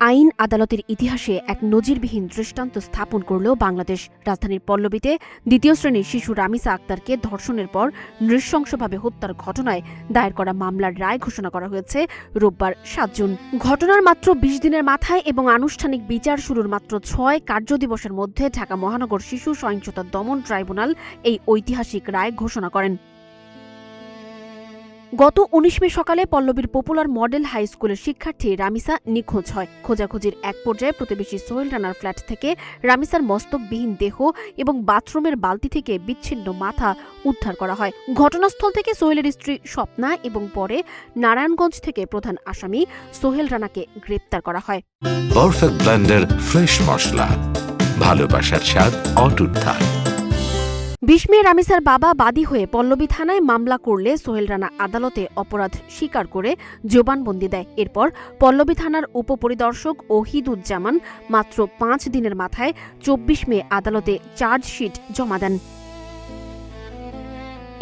আইন আদালতের ইতিহাসে এক নজিরবিহীন দৃষ্টান্ত স্থাপন করল বাংলাদেশ। রাজধানীর পল্লবীতে দ্বিতীয় শ্রেণীর শিশু রামিসা আক্তারকে ধর্ষণের পর নৃশংসভাবে হত্যার ঘটনায় দায়ের করা মামলার রায় ঘোষণা করা হয়েছে রোববার ৭ জুন। ঘটনার মাত্র ২০ দিনের মাথায় এবং আনুষ্ঠানিক বিচার শুরুর মাত্র ৬ কার্যদিবসের মধ্যে ঢাকা মহানগর শিশু সহিংসতা দমন ট্রাইব্যুনাল এই ঐতিহাসিক রায় ঘোষণা করেন। গত ১৯ মে সকালে পল্লবীর পপুলার মডেল হাই স্কুলের শিক্ষার্থী রামিসা নিখোঁজ হয়। খোঁজাখুঁজির এক পর্যায়ে প্রতিবেশী সোহেল রানার ফ্ল্যাট থেকে রামিসার মস্তকবিহীন দেহ এবং বাথরুমের বালতি থেকে বিচ্ছিন্ন মাথা উদ্ধার করা হয়। ঘটনাস্থল থেকে সোহেলের স্ত্রী স্বপ্না এবং পরে নারায়ণগঞ্জ থেকে প্রধান আসামি সোহেল রানাকে গ্রেপ্তার করা হয়। পারফেক্ট ব্লেন্ডের ফ্রেশ মশলা, ভালোবাসার স্বাদ অটুট থাক। ২০ মে রামিসার বাবা বাদী হয়ে পল্লবী থানায় মামলা করলে সোহেল রানা আদালতে অপরাধ স্বীকার করে জবানবন্দি দেয়। এরপর পল্লবী থানার উপপরিদর্শক ওহিদুজ্জামান মাত্র ৫ দিনের মাথায় ২৪ মে আদালতে চার্জশিট জমা দেন।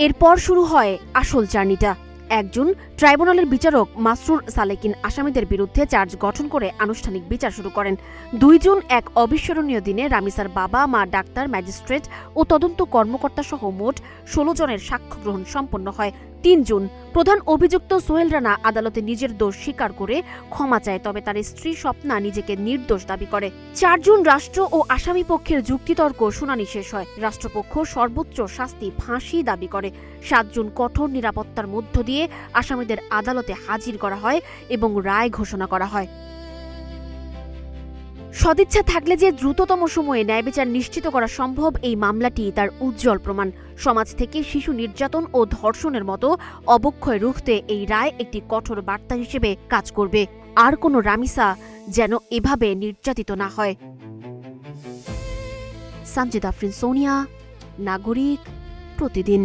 এরপর শুরু হয় আসল জার্নিটা। ১ জুন ট্রাইব্যুনালের বিচারক মাসরুর সালেকিন আসামিদের বিরুদ্ধে চার্জ গঠন করে আনুষ্ঠানিক বিচার শুরু করেন। ২ জুন এক অবিস্মরণীয় দিনে রামিসার বাবা, মা, ডাক্তার, ম্যাজিস্ট্রেট ও তদন্ত কর্মকর্তা সহ মোট ১৬ জনের সাক্ষ্য গ্রহণ সম্পন্ন হয়। ৩ জুন প্রধান অভিযুক্ত সোহেল রানা আদালতে নিজের দোষ স্বীকার করে ক্ষমা চায়, তবে তার স্ত্রী স্বপ্না নিজেকে নির্দোষ দাবি করে। ৪ জুন রাষ্ট্র ও আসামি পক্ষের যুক্তিতর্ক শুনানি শেষ হয়। রাষ্ট্রপক্ষ সর্বোচ্চ শাস্তি ফাঁসি দাবি করে। ৭ জুন কঠোর নিরাপত্তার মধ্য দিয়ে আসামিদের আদালতে হাজির করা হয় এবং রায় ঘোষণা করা হয়। সদিচ্ছা থাকলে যে দ্রুততম সময়ে ন্যায়বিচার নিশ্চিত করা সম্ভব, এই মামলাটি তার উজ্জ্বল প্রমাণ। সমাজ থেকে শিশু নির্যাতন ও ধর্ষণের মতো অবক্ষয় রুখতে এই রায় একটি কঠোর বার্তা হিসেবে কাজ করবে। আর কোনো রামিসা যেন এভাবে নির্যাতিত না হয়। সানজিদা আফরিন, সোনিয়া, নাগরিক, প্রতিদিন।